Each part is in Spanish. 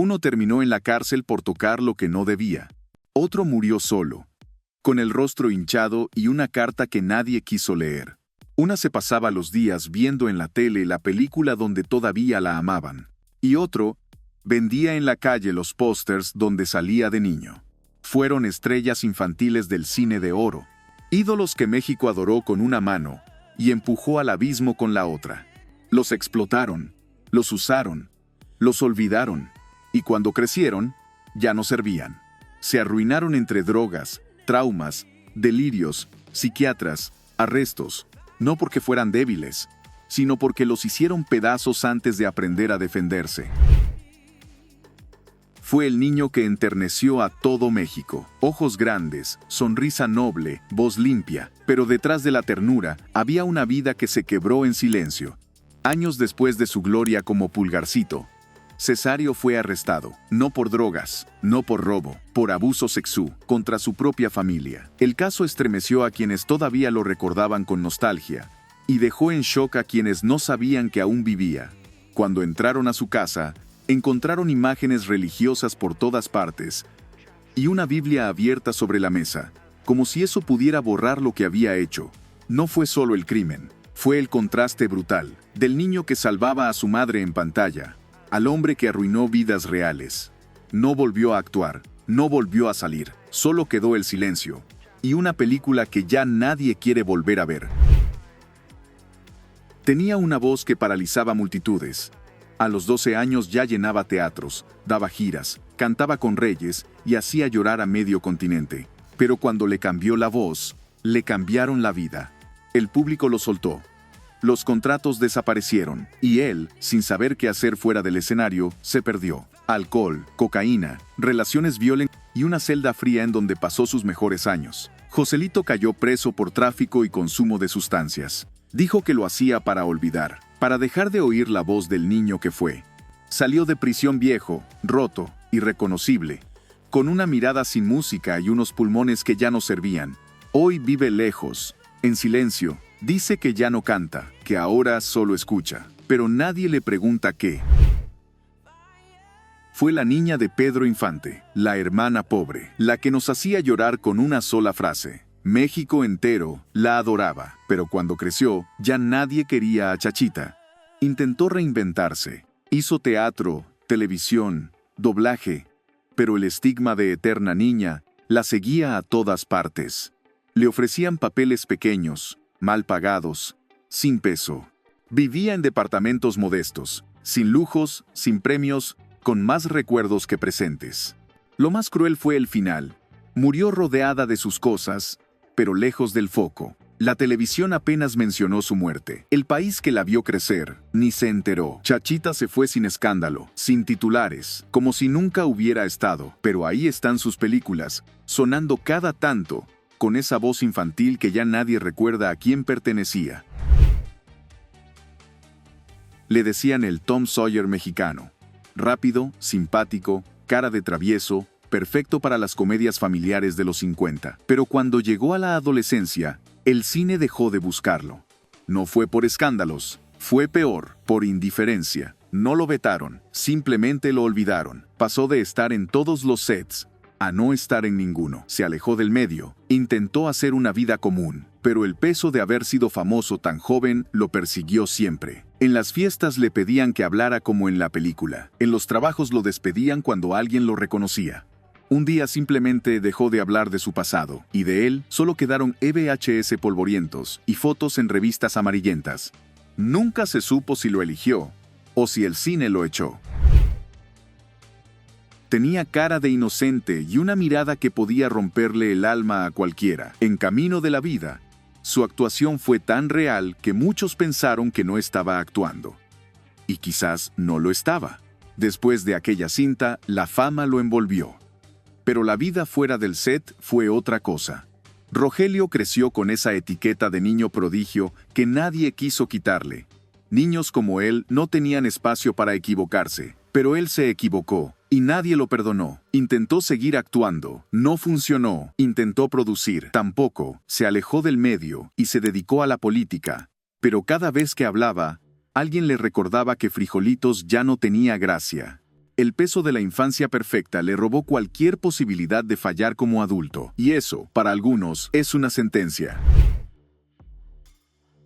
Uno terminó en la cárcel por tocar lo que no debía. Otro murió solo, con el rostro hinchado y una carta que nadie quiso leer. Una se pasaba los días viendo en la tele la película donde todavía la amaban. Y otro vendía en la calle los pósters donde salía de niño. Fueron estrellas infantiles del cine de oro, ídolos que México adoró con una mano y empujó al abismo con la otra. Los explotaron, los usaron, los olvidaron, y cuando crecieron, ya no servían. Se arruinaron entre drogas, traumas, delirios, psiquiatras, arrestos, no porque fueran débiles, sino porque los hicieron pedazos antes de aprender a defenderse. Fue el niño que enterneció a todo México. Ojos grandes, sonrisa noble, voz limpia, pero detrás de la ternura había una vida que se quebró en silencio. Años después de su gloria como Pulgarcito, Cesario fue arrestado, no por drogas, no por robo, por abuso sexual contra su propia familia. El caso estremeció a quienes todavía lo recordaban con nostalgia y dejó en shock a quienes no sabían que aún vivía. Cuando entraron a su casa, encontraron imágenes religiosas por todas partes y una Biblia abierta sobre la mesa, como si eso pudiera borrar lo que había hecho. No fue solo el crimen, fue el contraste brutal, del niño que salvaba a su madre en pantalla, al hombre que arruinó vidas reales. No volvió a actuar, no volvió a salir, solo quedó el silencio, y una película que ya nadie quiere volver a ver. Tenía una voz que paralizaba multitudes. A los 12 años ya llenaba teatros, daba giras, cantaba con reyes y hacía llorar a medio continente. Pero cuando le cambió la voz, le cambiaron la vida. El público lo soltó. Los contratos desaparecieron y él, sin saber qué hacer fuera del escenario, se perdió. Alcohol, cocaína, relaciones violentas y una celda fría en donde pasó sus mejores años. Joselito cayó preso por tráfico y consumo de sustancias. Dijo que lo hacía para olvidar, para dejar de oír la voz del niño que fue. Salió de prisión viejo, roto, irreconocible, con una mirada sin música y unos pulmones que ya no servían. Hoy vive lejos, en silencio. Dice que ya no canta, que ahora solo escucha, pero nadie le pregunta qué. Fue la niña de Pedro Infante, la hermana pobre, la que nos hacía llorar con una sola frase. México entero la adoraba, pero cuando creció, ya nadie quería a Chachita. Intentó reinventarse. Hizo teatro, televisión, doblaje, pero el estigma de eterna niña la seguía a todas partes. Le ofrecían papeles pequeños, mal pagados, sin peso. Vivía en departamentos modestos, sin lujos, sin premios, con más recuerdos que presentes. Lo más cruel fue el final. Murió rodeada de sus cosas, pero lejos del foco. La televisión apenas mencionó su muerte. El país que la vio crecer ni se enteró. Chachita se fue sin escándalo, sin titulares, como si nunca hubiera estado. Pero ahí están sus películas, sonando cada tanto, con esa voz infantil que ya nadie recuerda a quién pertenecía. Le decían el Tom Sawyer mexicano. Rápido, simpático, cara de travieso, perfecto para las comedias familiares de los 50. Pero cuando llegó a la adolescencia, el cine dejó de buscarlo. No fue por escándalos, fue peor, por indiferencia. No lo vetaron, simplemente lo olvidaron. Pasó de estar en todos los sets a no estar en ninguno. Se alejó del medio, intentó hacer una vida común, pero el peso de haber sido famoso tan joven lo persiguió siempre. En las fiestas le pedían que hablara como en la película. En los trabajos lo despedían cuando alguien lo reconocía. Un día simplemente dejó de hablar de su pasado, y de él solo quedaron VHS polvorientos y fotos en revistas amarillentas. Nunca se supo si lo eligió o si el cine lo echó. Tenía cara de inocente y una mirada que podía romperle el alma a cualquiera. En Camino de la Vida, su actuación fue tan real que muchos pensaron que no estaba actuando. Y quizás no lo estaba. Después de aquella cinta, la fama lo envolvió. Pero la vida fuera del set fue otra cosa. Rogelio creció con esa etiqueta de niño prodigio que nadie quiso quitarle. Niños como él no tenían espacio para equivocarse, pero él se equivocó, y nadie lo perdonó. Intentó seguir actuando, no funcionó. Intentó producir, tampoco. Se alejó del medio y se dedicó a la política. Pero cada vez que hablaba, alguien le recordaba que Frijolitos ya no tenía gracia. El peso de la infancia perfecta le robó cualquier posibilidad de fallar como adulto, y eso, para algunos, es una sentencia.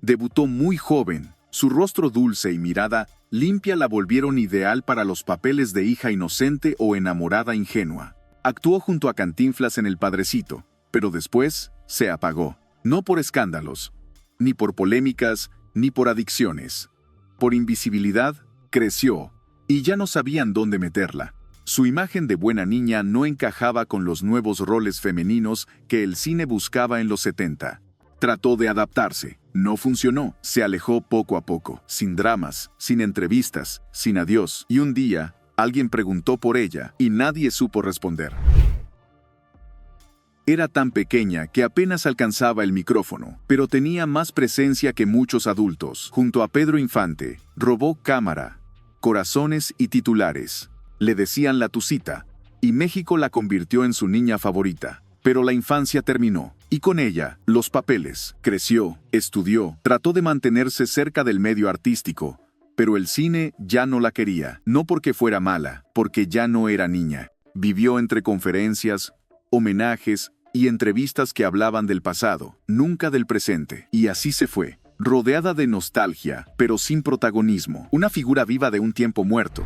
Debutó muy joven. Su rostro dulce y mirada limpia la volvieron ideal para los papeles de hija inocente o enamorada ingenua. Actuó junto a Cantinflas en El Padrecito, pero después se apagó. No por escándalos, ni por polémicas, ni por adicciones. Por invisibilidad, creció, y ya no sabían dónde meterla. Su imagen de buena niña no encajaba con los nuevos roles femeninos que el cine buscaba en los 70. Trató de adaptarse, no funcionó, se alejó poco a poco, sin dramas, sin entrevistas, sin adiós, y un día, alguien preguntó por ella y nadie supo responder. Era tan pequeña que apenas alcanzaba el micrófono, pero tenía más presencia que muchos adultos. Junto a Pedro Infante, robó cámara, corazones y titulares. Le decían la Tucita, y México la convirtió en su niña favorita. Pero la infancia terminó, y con ella, los papeles. Creció, estudió, trató de mantenerse cerca del medio artístico, pero el cine ya no la quería, no porque fuera mala, porque ya no era niña. Vivió entre conferencias, homenajes y entrevistas que hablaban del pasado, nunca del presente. Y así se fue, rodeada de nostalgia, pero sin protagonismo, una figura viva de un tiempo muerto.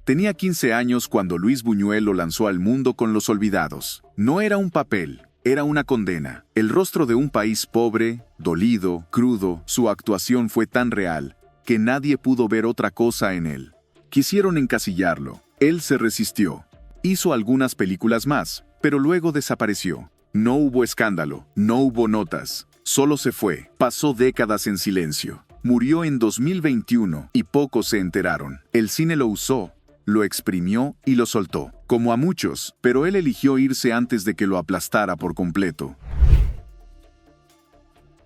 Tenía 15 años cuando Luis Buñuel lo lanzó al mundo con Los Olvidados. No era un papel, era una condena. El rostro de un país pobre, dolido, crudo, su actuación fue tan real que nadie pudo ver otra cosa en él. Quisieron encasillarlo. Él se resistió. Hizo algunas películas más, pero luego desapareció. No hubo escándalo, no hubo notas. Solo se fue. Pasó décadas en silencio. Murió en 2021 y pocos se enteraron. El cine lo usó, lo exprimió y lo soltó, como a muchos, pero él eligió irse antes de que lo aplastara por completo.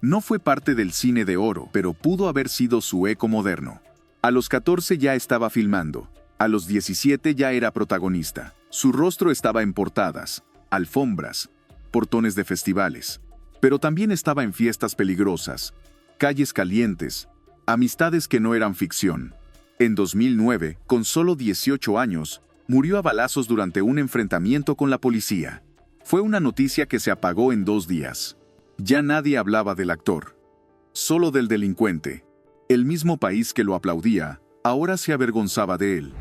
No fue parte del cine de oro, pero pudo haber sido su eco moderno. A los 14 ya estaba filmando, a los 17 ya era protagonista. Su rostro estaba en portadas, alfombras, portones de festivales, pero también estaba en fiestas peligrosas, calles calientes, amistades que no eran ficción. En 2009, con solo 18 años, murió a balazos durante un enfrentamiento con la policía. Fue una noticia que se apagó en 2 días. Ya nadie hablaba del actor, solo del delincuente. El mismo país que lo aplaudía, ahora se avergonzaba de él.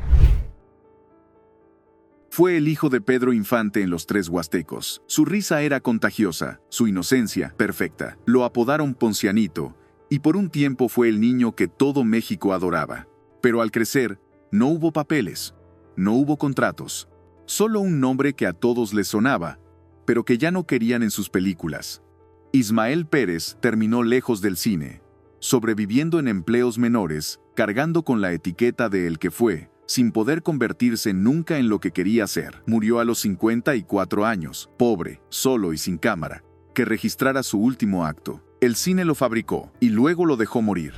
Fue el hijo de Pedro Infante en Los Tres Huastecos. Su risa era contagiosa, su inocencia perfecta. Lo apodaron Poncianito, y por un tiempo fue el niño que todo México adoraba. Pero al crecer, no hubo papeles, no hubo contratos, solo un nombre que a todos les sonaba, pero que ya no querían en sus películas. Ismael Pérez terminó lejos del cine, sobreviviendo en empleos menores, cargando con la etiqueta de el que fue, sin poder convertirse nunca en lo que quería ser. Murió a los 54 años, pobre, solo y sin cámara, que registrara su último acto. El cine lo fabricó, y luego lo dejó morir.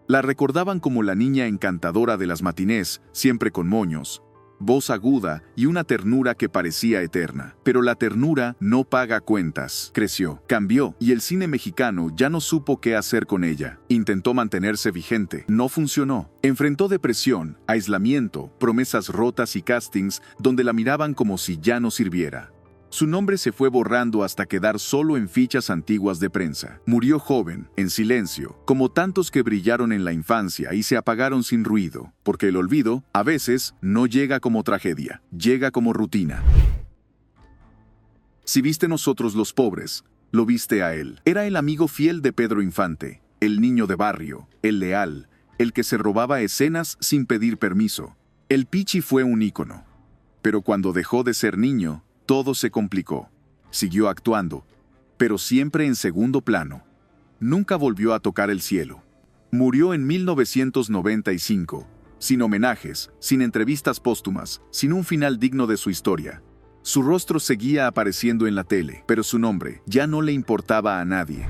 La recordaban como la niña encantadora de las matinés, siempre con moños, voz aguda y una ternura que parecía eterna. Pero la ternura no paga cuentas. Creció, cambió, y el cine mexicano ya no supo qué hacer con ella. Intentó mantenerse vigente, no funcionó. Enfrentó depresión, aislamiento, promesas rotas y castings donde la miraban como si ya no sirviera. Su nombre se fue borrando hasta quedar solo en fichas antiguas de prensa. Murió joven, en silencio, como tantos que brillaron en la infancia y se apagaron sin ruido, porque el olvido, a veces, no llega como tragedia, llega como rutina. Si viste Nosotros los Pobres, lo viste a él. Era el amigo fiel de Pedro Infante, el niño de barrio, el leal, el que se robaba escenas sin pedir permiso. El Pichi fue un ícono. Pero cuando dejó de ser niño, todo se complicó. Siguió actuando, pero siempre en segundo plano. Nunca volvió a tocar el cielo. Murió en 1995, sin homenajes, sin entrevistas póstumas, sin un final digno de su historia. Su rostro seguía apareciendo en la tele, pero su nombre ya no le importaba a nadie.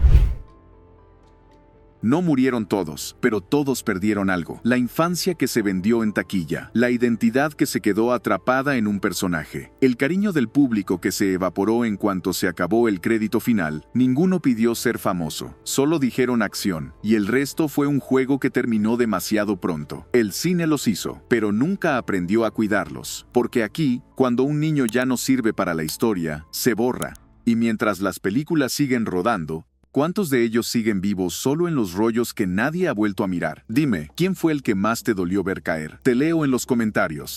No murieron todos, pero todos perdieron algo. La infancia que se vendió en taquilla, la identidad que se quedó atrapada en un personaje, el cariño del público que se evaporó en cuanto se acabó el crédito final. Ninguno pidió ser famoso, solo dijeron acción, y el resto fue un juego que terminó demasiado pronto. El cine los hizo, pero nunca aprendió a cuidarlos, porque aquí, cuando un niño ya no sirve para la historia, se borra. Y mientras las películas siguen rodando, ¿cuántos de ellos siguen vivos solo en los rollos que nadie ha vuelto a mirar? Dime, ¿quién fue el que más te dolió ver caer? Te leo en los comentarios.